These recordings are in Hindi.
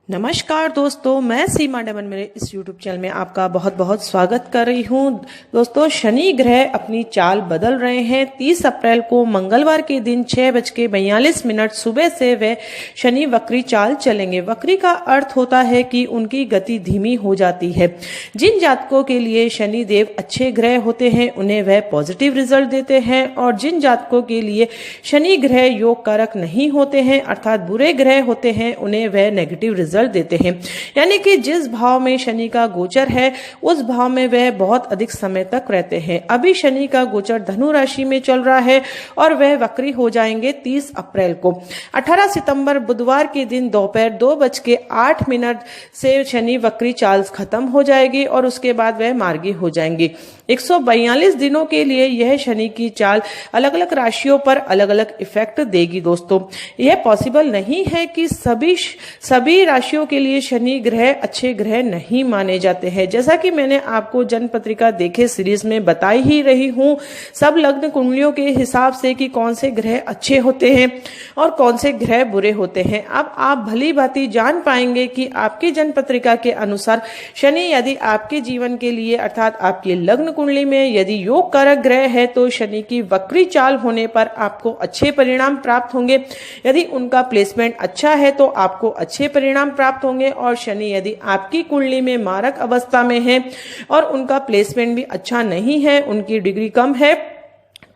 नमस्कार दोस्तों, मैं सीमा डमन मेरे इस YouTube चैनल में आपका बहुत बहुत स्वागत कर रही हूँ। दोस्तों, शनि ग्रह अपनी चाल बदल रहे हैं। 30 अप्रैल को मंगलवार के दिन 6:42 सुबह से वे शनि वक्री चाल चलेंगे। वक्री का अर्थ होता है कि उनकी गति धीमी हो जाती है। जिन जातकों के लिए शनि देव अच्छे ग्रह होते हैं उन्हें वह पॉजिटिव रिजल्ट देते हैं, और जिन जातकों के लिए शनि ग्रह योग कारक नहीं होते हैं अर्थात बुरे ग्रह होते हैं उन्हें वह नेगेटिव रिजल्ट देते हैं। यानी कि जिस भाव में शनि का गोचर है उस भाव में वह बहुत अधिक समय तक रहते हैं। अभी शनि का गोचर धनु राशि में चल रहा है और वह वक्री हो जाएंगे 30 अप्रैल को। 18 सितंबर बुधवार के दिन दोपहर 2:08 से शनि वक्री चाल खत्म हो जाएगी और उसके बाद वह मार्गी हो जाएंगे। 142 दिनों के लिए यह शनि की चाल अलग अलग राशियों पर अलग अलग इफेक्ट देगी। दोस्तों, यह पॉसिबल नहीं है कि सभी राशियों के लिए शनि ग्रह अच्छे ग्रह नहीं माने जाते हैं। जैसा कि मैंने आपको जन्म पत्रिका देखे सीरीज में बताई ही रही हूं, सब लग्न कुंडलियों के हिसाब से कि कौन से ग्रह अच्छे होते हैं और कौन से ग्रह बुरे होते हैं। अब आप भली भांति जान पाएंगे कि आपकी जन्म पत्रिका के अनुसार शनि यदि आपके जीवन के लिए अर्थात आपके लग्न कुंडली में यदि योग कारक ग्रह है तो शनि की वक्री चाल होने पर आपको अच्छे परिणाम प्राप्त होंगे। यदि उनका प्लेसमेंट अच्छा है तो आपको अच्छे परिणाम प्राप्त होंगे, और शनि यदि आपकी कुंडली में मारक अवस्था में है और उनका प्लेसमेंट भी अच्छा नहीं है, उनकी डिग्री कम है,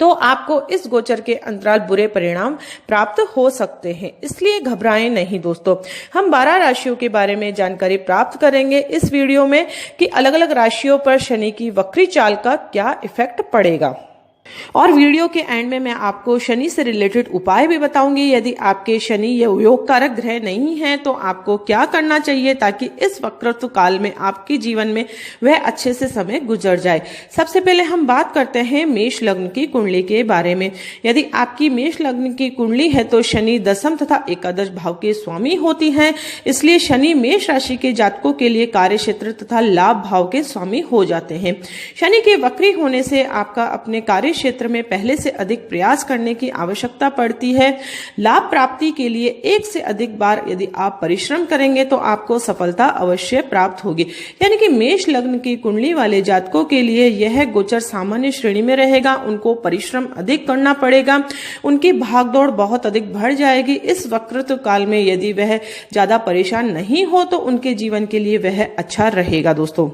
तो आपको इस गोचर के अंतराल बुरे परिणाम प्राप्त हो सकते हैं। इसलिए घबराएं नहीं दोस्तों। हम 12 राशियों के बारे में जानकारी प्राप्त करेंगे इस वीडियो में कि अलग अलग राशियों पर शनि की वक्री चाल का क्या इफेक्ट पड़ेगा, और वीडियो के एंड में मैं आपको शनि से रिलेटेड उपाय भी बताऊंगी। यदि आपके शनि या योग कारक ग्रह नहीं है तो आपको क्या करना चाहिए ताकि इस वक्रत्व काल में आपके जीवन में वह अच्छे से समय गुजर जाए। सबसे पहले हम बात करते हैं मेष लग्न की कुंडली के बारे में। यदि आपकी मेष लग्न की कुंडली है तो शनि दसम तथा एकादश भाव के स्वामी होती हैं, इसलिए शनि मेष राशि के जातकों के लिए कार्य क्षेत्र तथा लाभ भाव के स्वामी हो जाते हैं। शनि के वक्री होने से आपका अपने कार्य क्षेत्र में पहले से अधिक प्रयास करने की आवश्यकता पड़ती है। लाभ प्राप्ति के लिए एक से अधिक बार यदि आप परिश्रम करेंगे तो आपको सफलता अवश्य प्राप्त होगी। यानी कि मेष लग्न की कुंडली वाले जातकों के लिए यह गोचर सामान्य श्रेणी में रहेगा। उनको परिश्रम अधिक करना पड़ेगा, उनकी भागदौड़ बहुत अधिक बढ़ जाएगी। इस वक्रत्व काल में यदि वह ज्यादा परेशान नहीं हो तो उनके जीवन के लिए वह अच्छा रहेगा। दोस्तों,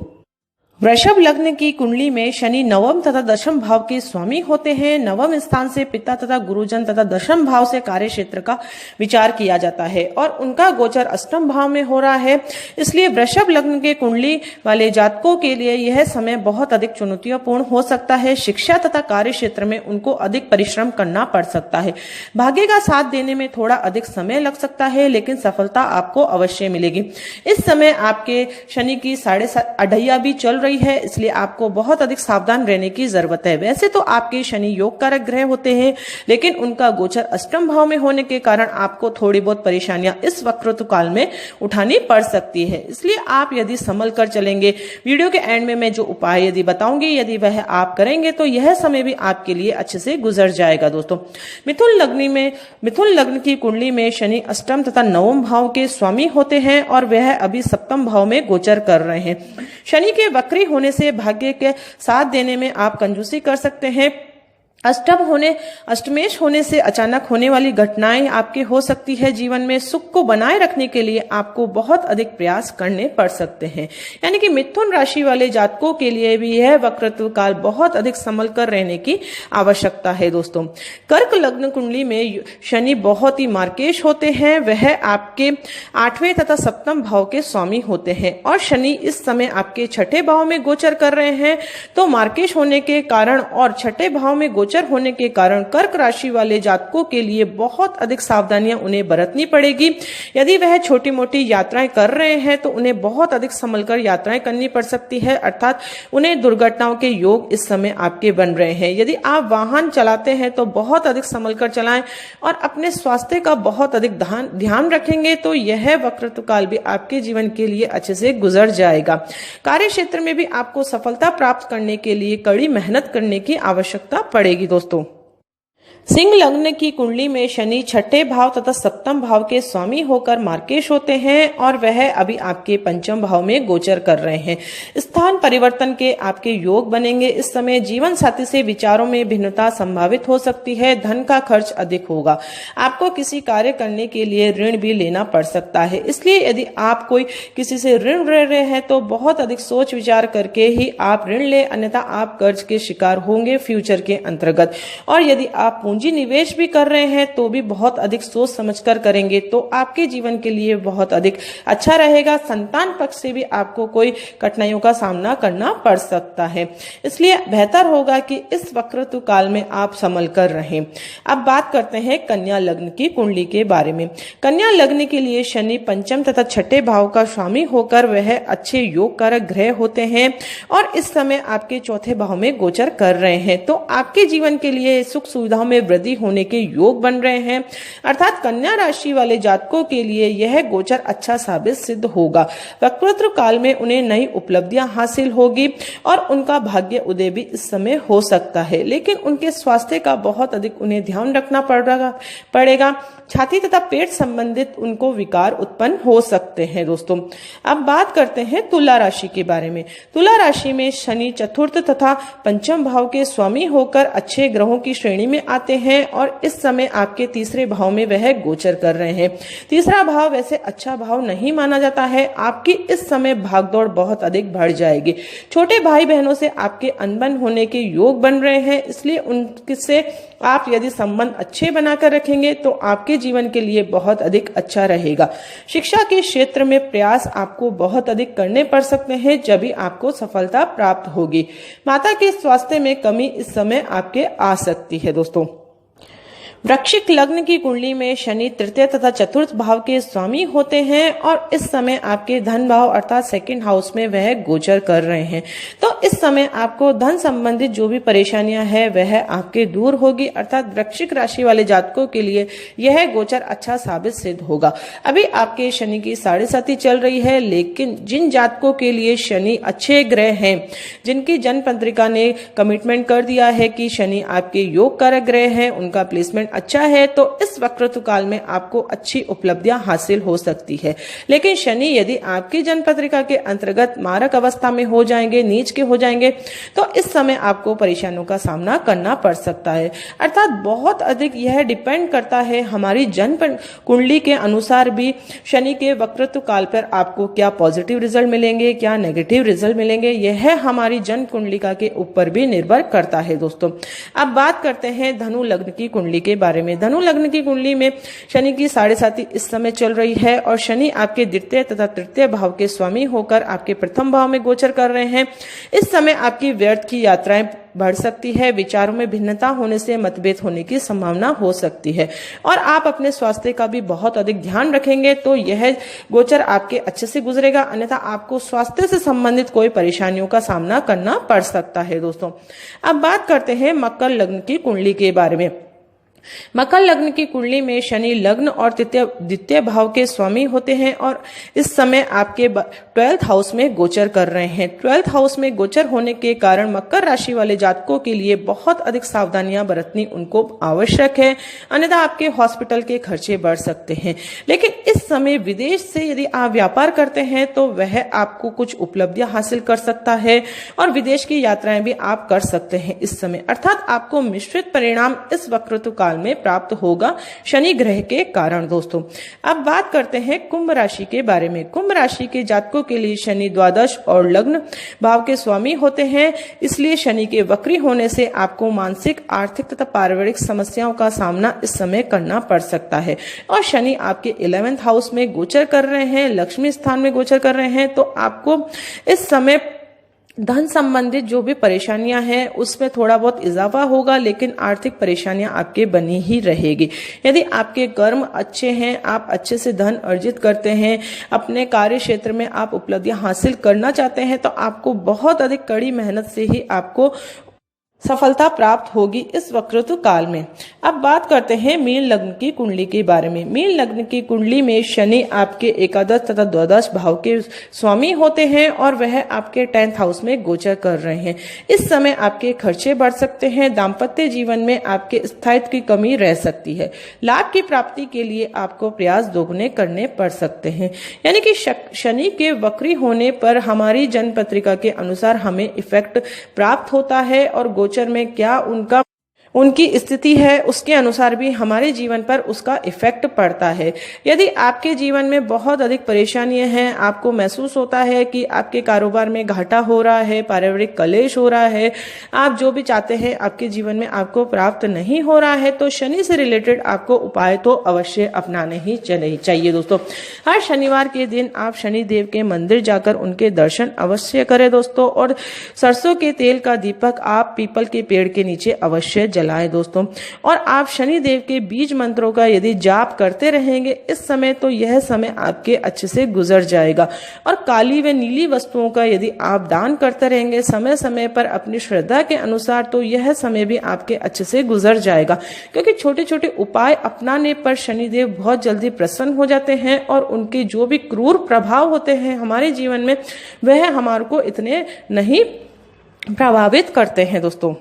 वृषभ लग्न की कुंडली में शनि नवम तथा दशम भाव के स्वामी होते हैं। नवम स्थान से पिता तथा गुरुजन तथा दशम भाव से कार्य क्षेत्र का विचार किया जाता है और उनका गोचर अष्टम भाव में हो रहा है। इसलिए वृषभ लग्न के कुंडली वाले जातकों के लिए यह समय बहुत अधिक चुनौतिपूर्ण हो सकता है। शिक्षा तथा कार्य क्षेत्र में उनको अधिक परिश्रम करना पड़ सकता है। भाग्य का साथ देने में थोड़ा अधिक समय लग सकता है, लेकिन सफलता आपको अवश्य मिलेगी। इस समय आपके शनि की 7.5 अढ़ैया भी चल है, इसलिए आपको बहुत अधिक सावधान रहने की जरूरत है। वैसे तो आपके शनि योग कारक ग्रह होते हैं, लेकिन उनका गोचर अष्टम भाव में होने के कारण आपको थोड़ी बहुत परेशानियां इस वक्रत्व काल में उठानी पड़ सकती है। इसलिए आप यदि संभल कर चलेंगे, वीडियो के एंड में मैं जो उपाय यदि बताऊंगी यदि वह आप करेंगे तो यह समय भी आपके लिए अच्छे से गुजर जाएगा। दोस्तों, मिथुन लग्न की कुंडली में शनि अष्टम तथा नवम भाव के स्वामी होते हैं और वह अभी सप्तम भाव में गोचर कर रहे हैं। शनि के वक्री होने से भाग्य के साथ देने में आप कंजूसी कर सकते हैं। अष्टमेश होने से अचानक होने वाली घटनाएं आपके हो सकती है। जीवन में सुख को बनाए रखने के लिए आपको बहुत अधिक प्रयास करने पड़ सकते हैं। यानी कि मिथुन राशि वाले जातकों के लिए भी यह वक्रत्व काल बहुत अधिक संभल कर रहने की आवश्यकता है। दोस्तों, कर्क लग्न कुंडली में शनि बहुत ही मार्केश होते हैं। वह आपके 8वें तथा सप्तम भाव के स्वामी होते हैं और शनि इस समय आपके 6ठे भाव में गोचर कर रहे हैं। तो मार्केश होने के कारण और 6ठे भाव में गोचर होने के कारण कर्क राशि वाले जातकों के लिए बहुत अधिक सावधानियां उन्हें बरतनी पड़ेगी। यदि वह छोटी मोटी यात्राएं कर रहे हैं तो उन्हें बहुत अधिक संभलकर यात्राएं करनी पड़ सकती है, अर्थात उन्हें दुर्घटनाओं के योग इस समय आपके बन रहे हैं। यदि आप वाहन चलाते हैं तो बहुत अधिक संभलकर चलाएं और अपने स्वास्थ्य का बहुत अधिक ध्यान रखेंगे तो यह वक्रत्व काल भी आपके जीवन के लिए अच्छे से गुजर जाएगा। कार्य क्षेत्र में भी आपको सफलता प्राप्त करने के लिए कड़ी मेहनत करने की आवश्यकता पड़ेगी। दोस्तों, सिंह लग्न की कुंडली में शनि छठे भाव तथा सप्तम भाव के स्वामी होकर मार्केश होते हैं और वह अभी आपके पंचम भाव में गोचर कर रहे हैं। स्थान परिवर्तन के आपके योग बनेंगे। इस समय जीवन साथी से विचारों में भिन्नता संभावित हो सकती है। धन का खर्च अधिक होगा। आपको किसी कार्य करने के लिए ऋण भी लेना पड़ सकता है। इसलिए यदि आप कोई किसी से ऋण ले रहे हैं तो बहुत अधिक सोच विचार करके ही आप ऋण ले, अन्यथा आप कर्ज के शिकार होंगे फ्यूचर के अंतर्गत। और यदि आप पूंजी निवेश भी कर रहे हैं तो भी बहुत अधिक सोच समझकर करेंगे तो आपके जीवन के लिए बहुत अधिक अच्छा रहेगा। संतान पक्ष से भी आपको कोई कठिनाइयों का सामना करना पड़ सकता है, इसलिए बेहतर होगा कि इस वक्रतु काल में आप संभल कर रहें। अब बात करते हैं कन्या लग्न की कुंडली के बारे में। कन्या लग्न के लिए शनि पंचम तथा छठे भाव का स्वामी होकर वह अच्छे योग कारक ग्रह होते हैं और इस समय आपके चौथे भाव में गोचर कर रहे हैं, तो आपके जीवन के लिए सुख सुविधाओं में वृद्धि होने के योग बन रहे हैं। अर्थात कन्या राशि वाले जातकों के लिए यह गोचर अच्छा साबित सिद्ध होगा। वक्रतु काल में उन्हें नई उपलब्धियां हासिल होगी और उनका भाग्य उदय भी इस समय हो सकता है, लेकिन उनके स्वास्थ्य का बहुत अधिक उन्हें ध्यान रखना पड़ेगा। छाती तथा पेट संबंधित उनको विकार उत्पन्न हो सकते हैं। दोस्तों, अब बात करते हैं तुला राशि के बारे में। तुला राशि में शनि चतुर्थ तथा पंचम भाव के स्वामी होकर अच्छे ग्रहों की श्रेणी में आते हैं और इस समय आपके तीसरे भाव में वह गोचर कर रहे हैं। तीसरा भाव वैसे अच्छा भाव नहीं माना जाता है। आपकी इस समय भागदौड़ बहुत अधिक बढ़ जाएगी। छोटे भाई बहनों से आपके अनबन होने के योग बन रहे हैं, इसलिए उनसे आप यदि संबंध अच्छे बनाकर रखेंगे तो आपके जीवन के लिए बहुत अधिक अच्छा रहेगा। शिक्षा के क्षेत्र में प्रयास आपको बहुत अधिक करने पड़ सकते हैं, जब भी आपको सफलता प्राप्त होगी। माता के स्वास्थ्य में कमी इस समय आपके आ सकती है। दोस्तों, वृश्चिक लग्न की कुंडली में शनि तृतीय तथा चतुर्थ भाव के स्वामी होते हैं और इस समय आपके धन भाव अर्थात सेकंड हाउस में वह गोचर कर रहे हैं, तो इस समय आपको धन संबंधित जो भी परेशानियां हैं वह आपके दूर होगी। अर्थात वृश्चिक राशि वाले जातकों के लिए यह गोचर अच्छा साबित सिद्ध होगा। अभी आपके शनि की 7.5 चल रही है, लेकिन जिन जातकों के लिए शनि अच्छे ग्रह हैं, जिनकी जन्म पत्रिका ने कमिटमेंट कर दिया है कि शनि आपके योग कारक ग्रह हैं, उनका प्लेसमेंट अच्छा है, तो इस वक्रतु काल में आपको अच्छी उपलब्धियां हासिल हो सकती है। लेकिन शनि यदि आपकी जन्म पत्रिका के अंतर्गत मारक अवस्था में हो जाएंगे, नीच के हो जाएंगे, तो इस समय आपको परेशानियों का सामना करना पड़ सकता है। अर्थात बहुत अधिक यह डिपेंड करता है हमारी जन्म कुंडली के अनुसार भी शनि के वक्रतु काल पर आपको क्या पॉजिटिव रिजल्ट मिलेंगे, क्या नेगेटिव रिजल्ट मिलेंगे, यह हमारी जन्म कुंडलिका के ऊपर भी निर्भर करता है। दोस्तों, अब बात करते हैं धनु लग्न की कुंडली के बारे में। धनु लग्न की कुंडली में शनि की 7.5 इस समय चल रही है और शनि आपके द्वितीय तथा तृतीय भाव के स्वामी होकर आपके प्रथम भाव में गोचर कर रहे हैं। इस समय आपकी व्यर्थ की यात्राएं बढ़ सकती है। विचारों में भिन्नता होने से मतभेद होने की संभावना हो सकती है और आप अपने स्वास्थ्य का भी बहुत अधिक ध्यान रखेंगे तो यह गोचर आपके अच्छे से गुजरेगा, अन्यथा आपको स्वास्थ्य से संबंधित कोई परेशानियों का सामना करना पड़ सकता है। दोस्तों, अब बात करते हैं मकर लग्न की कुंडली के बारे में। मकर लग्न की कुंडली में शनि लग्न और द्वितीय भाव के स्वामी होते हैं और इस समय आपके 12th हाउस में गोचर कर रहे हैं। 12th हाउस में गोचर होने के कारण मकर राशि वाले जातकों के लिए बहुत अधिक सावधानियां बरतनी उनको आवश्यक है, अन्यथा आपके हॉस्पिटल के खर्चे बढ़ सकते हैं। लेकिन इस समय विदेश से यदि आप व्यापार करते हैं तो वह आपको कुछ उपलब्धियां हासिल कर सकता है और विदेश की यात्राएं भी आप कर सकते हैं इस समय। अर्थात आपको मिश्रित परिणाम इस वक्रतु काल में प्राप्त होगा शनि ग्रह के कारण। दोस्तों, अब बात करते हैं कुंभ राशि के बारे में। कुंभ राशि के जातकों के लिए शनि द्वादश और लग्न भाव के स्वामी होते हैं, इसलिए शनि के वक्री होने से आपको मानसिक, आर्थिक तथा पारिवारिक समस्याओं का सामना इस समय करना पड़ सकता है। और शनि आपके 11th हाउस में गोचर कर रहे हैं, लक्ष्मी स्थान में गोचर कर रहे हैं, तो आपको इस समय धन संबंधित जो भी परेशानियां हैं उसमें थोड़ा बहुत इजाफा होगा, लेकिन आर्थिक परेशानियां आपके बनी ही रहेगी। यदि आपके कर्म अच्छे हैं, आप अच्छे से धन अर्जित करते हैं, अपने कार्य क्षेत्र में आप उपलब्धियां हासिल करना चाहते हैं, तो आपको बहुत अधिक कड़ी मेहनत से ही आपको सफलता प्राप्त होगी इस वक्रतु काल में। अब बात करते हैं मीन लग्न की कुंडली के बारे में। मीन लग्न की कुंडली में शनि आपके एकादश तथा द्वादश भाव के स्वामी होते हैं और वह आपके 10th हाउस में गोचर कर रहे हैं। इस समय आपके खर्चे बढ़ सकते हैं। दाम्पत्य जीवन में आपके स्थायित्व की कमी रह सकती है। लाभ की प्राप्ति के लिए आपको प्रयास दोगुने करने पड़ सकते हैं। यानी कि शनि के वक्री होने पर हमारी जन्म पत्रिका के अनुसार हमें इफेक्ट प्राप्त होता है और गोचर में क्या उनकी स्थिति है उसके अनुसार भी हमारे जीवन पर उसका इफेक्ट पड़ता है। यदि आपके जीवन में बहुत अधिक परेशानियां हैं, आपको महसूस होता है कि आपके कारोबार में घाटा हो रहा है, पारिवारिक कलेश हो रहा है, आप जो भी चाहते हैं आपके जीवन में आपको प्राप्त नहीं हो रहा है, तो शनि से रिलेटेड आपको उपाय तो अवश्य अपनाने ही चाहिए दोस्तों। हर शनिवार के दिन आप शनि देव के मंदिर जाकर उनके दर्शन अवश्य करें दोस्तों। और सरसों के तेल का दीपक आप पीपल के पेड़ के नीचे अवश्य जलाएं दोस्तों। और आप शनि देव के बीज मंत्रों का यदि जाप करते रहेंगे इस समय, तो यह समय आपके अच्छे से गुजर जाएगा। और काली व नीली वस्तुओं का यदि आप दान करते रहेंगे समय समय पर अपनी श्रद्धा के अनुसार, तो यह समय भी आपके अच्छे से गुजर जाएगा। क्योंकि छोटे छोटे उपाय अपनाने पर शनिदेव बहुत जल्दी प्रसन्न हो जाते हैं और उनके जो भी क्रूर प्रभाव होते हैं हमारे जीवन में वह हमारे को इतने नहीं प्रभावित करते हैं दोस्तों।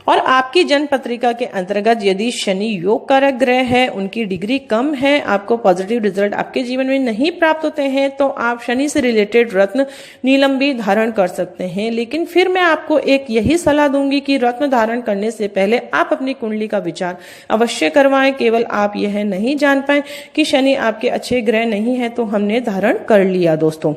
और आपकी जन्म पत्रिका के अंतर्गत यदि शनि योग कारक ग्रह है, उनकी डिग्री कम है, आपको पॉजिटिव रिजल्ट आपके जीवन में नहीं प्राप्त होते हैं, तो आप शनि से रिलेटेड रत्न नीलम भी धारण कर सकते हैं। लेकिन फिर मैं आपको एक यही सलाह दूंगी कि रत्न धारण करने से पहले आप अपनी कुंडली का विचार अवश्य करवाएं। केवल आप यह नहीं जान पाए कि शनि आपके अच्छे ग्रह नहीं है तो हमने धारण कर लिया दोस्तों।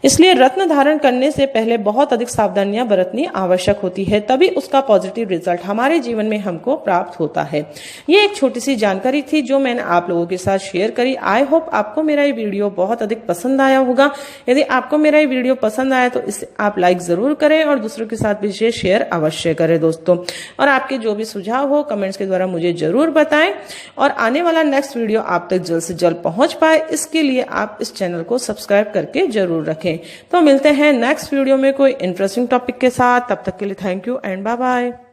इसलिए रत्न धारण करने से पहले बहुत अधिक सावधानियां बरतनी आवश्यक होती है, तभी उसका पॉजिटिव रिजल्ट हमारे जीवन में हमको प्राप्त होता है। ये एक छोटी सी जानकारी थी जो मैंने आप लोगों के साथ शेयर करी। आई होप आपको मेरा ये वीडियो बहुत अधिक पसंद आया होगा। यदि आपको मेरा ये वीडियो पसंद आया तो इसे आप लाइक जरूर करें और दूसरों के साथ भी इसे शेयर अवश्य करें दोस्तों। और आपके जो भी सुझाव हो कमेंट्स के द्वारा मुझे जरूर बताएं और आने वाला नेक्स्ट वीडियो आप तक जल्द से जल्द पहुंच पाए, इसके लिए आप इस चैनल को सब्सक्राइब करके जरूर रखें। तो मिलते हैं नेक्स्ट वीडियो में कोई इंटरेस्टिंग टॉपिक के साथ। तब तक के लिए thank you and bye bye.